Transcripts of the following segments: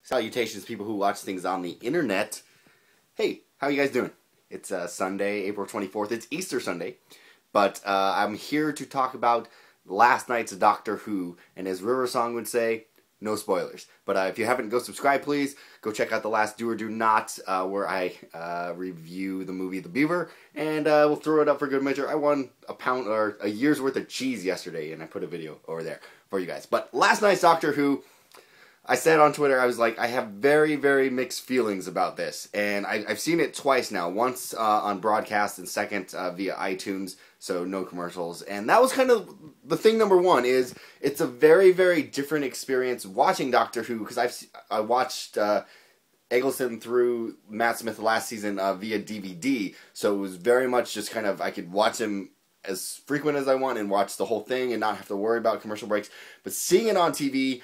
Salutations, people who watch things on the internet. Hey, how you guys doing? It's Sunday, April 24th. It's Easter Sunday. But I'm here to talk about last night's Doctor Who. And as River Song would say, no spoilers. But if you haven't, go subscribe, please. Go check out the last Do or Do Not, where I review the movie The Beaver. And we'll throw it up for good measure. I won a pound or a year's worth of cheese yesterday, and I put a video over there for you guys. But last night's Doctor Who, I said on Twitter, I was like, I have very, very mixed feelings about this. And I've seen it twice now. Once on broadcast and second via iTunes, so no commercials. And that was kind of the thing number one, is it's a very, very different experience watching Doctor Who. Because I watched Eggleston through Matt Smith last season via DVD. So it was very much just kind of, I could watch him as frequent as I want and watch the whole thing and not have to worry about commercial breaks. But seeing it on TV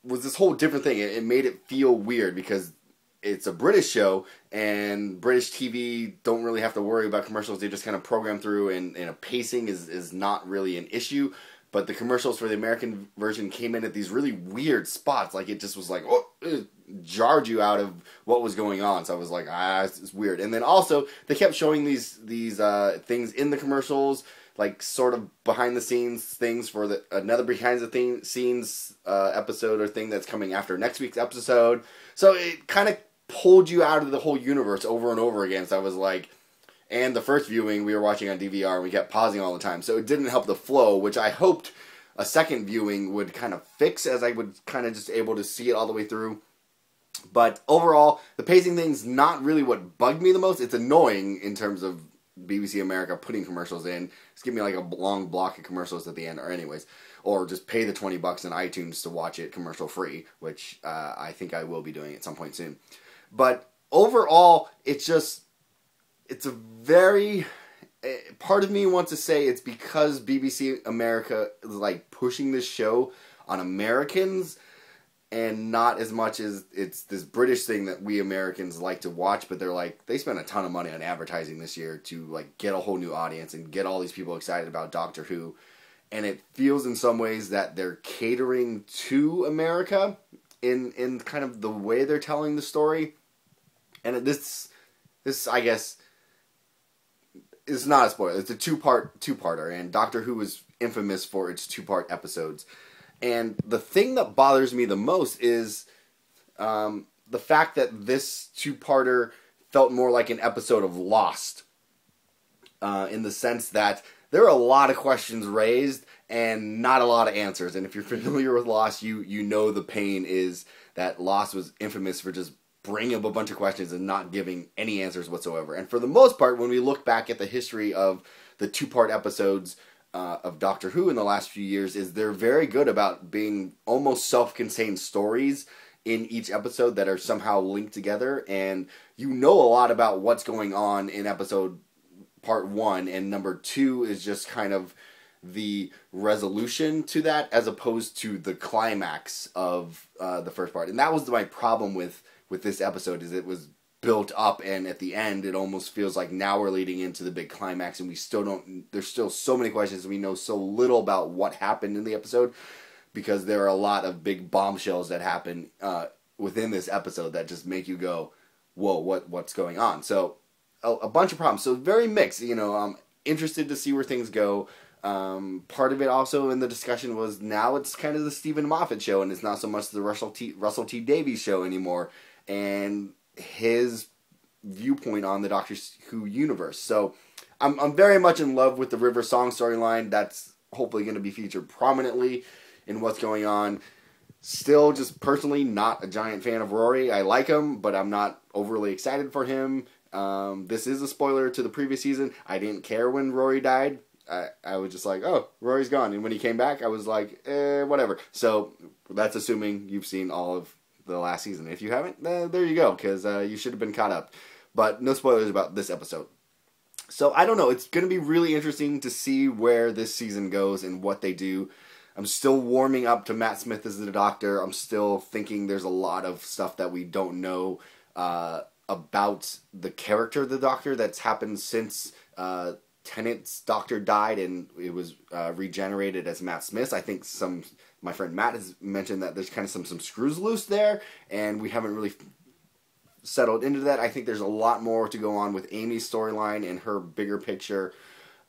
was this whole different thing. It made it feel weird because it's a British show and British TV don't really have to worry about commercials. They just kind of program through, and a pacing is not really an issue. But the commercials for the American version came in at these really weird spots. Like, it just was like, oh, it jarred you out of what was going on. So I was like, it's weird. And then also, they kept showing these things in the commercials, like sort of behind the scenes things for another behind the scenes episode or thing that's coming after next week's episode. So it kind of pulled you out of the whole universe over and over again. So I was like, and the first viewing we were watching on DVR and we kept pausing all the time. So it didn't help the flow, which I hoped a second viewing would kind of fix, as I would kind of just able to see it all the way through. But overall, the pacing thing's not really what bugged me the most. It's annoying in terms of BBC America putting commercials in. Just give me like a long block of commercials at the end, or just pay the $20 in iTunes to watch it commercial free, which I think I will be doing at some point soon. But overall, it's a very, part of me wants to say it's because BBC America is like pushing this show on Americans, and not as much as it's this British thing that we Americans like to watch. But they spent a ton of money on advertising this year to like get a whole new audience and get all these people excited about Doctor Who. And it feels in some ways that they're catering to America in kind of the way they're telling the story. And this I guess is not a spoiler. It's a two-parter, and Doctor Who is infamous for its two-part episodes. And the thing that bothers me the most is the fact that this two-parter felt more like an episode of Lost, in the sense that there are a lot of questions raised and not a lot of answers. And if you're familiar with Lost, you know the pain is that Lost was infamous for just bringing up a bunch of questions and not giving any answers whatsoever. And for the most part, when we look back at the history of the two-part episodes of Doctor Who in the last few years, is they're very good about being almost self-contained stories in each episode that are somehow linked together, and you know a lot about what's going on in episode part 1, and number 2 is just kind of the resolution to that as opposed to the climax of the first part. And that was my problem with this episode, is it was built up, and at the end it almost feels like now we're leading into the big climax, and we still don't, there's still so many questions, and we know so little about what happened in the episode, because there are a lot of big bombshells that happen within this episode that just make you go, whoa, what's going on? So a bunch of problems. So very mixed. I'm interested to see where things go. Part of it also in the discussion was now it's kind of the Stephen Moffat show, and it's not so much the Russell T Davies show anymore, and his viewpoint on the Doctor Who universe. So I'm very much in love with the River Song storyline. That's hopefully going to be featured prominently in what's going on. Still, just personally not a giant fan of Rory. I like him, but I'm not overly excited for him. This is a spoiler to the previous season. I didn't care when Rory died. I was just like, oh, Rory's gone. And when he came back, I was like, whatever. So that's assuming you've seen all of the last season. If you haven't, there you go, because you should have been caught up. But no spoilers about this episode. So I don't know. It's going to be really interesting to see where this season goes and what they do. I'm still warming up to Matt Smith as the Doctor. I'm still thinking there's a lot of stuff that we don't know about the character of the Doctor that's happened since Tennant's Doctor died and it was regenerated as Matt Smith. I think some my friend Matt has mentioned that there's kind of some screws loose there, and we haven't really settled into that. I think there's a lot more to go on with Amy's storyline and her bigger picture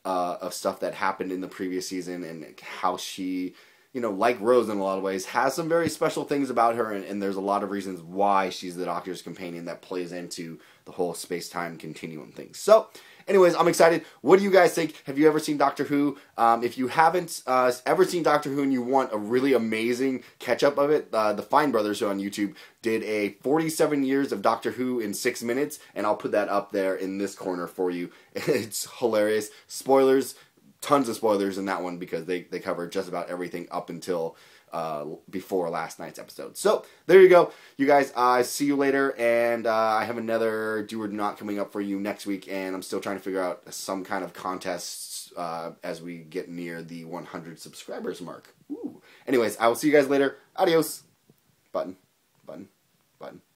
of stuff that happened in the previous season, and how she, like Rose in a lot of ways, has some very special things about her, and there's a lot of reasons why she's the Doctor's companion that plays into the whole space-time continuum thing. So, anyways, I'm excited. What do you guys think? Have you ever seen Doctor Who? If you haven't ever seen Doctor Who and you want a really amazing catch-up of it, the Fine Brothers, who on YouTube, did a 47 years of Doctor Who in 6 minutes, and I'll put that up there in this corner for you. It's hilarious. Spoilers, tons of spoilers in that one, because they cover just about everything up until before last night's episode. So, there you go. You guys, see you later, and I have another Do or Do Not coming up for you next week, and I'm still trying to figure out some kind of contests as we get near the 100 subscribers mark. Ooh. Anyways, I will see you guys later. Adios. Button.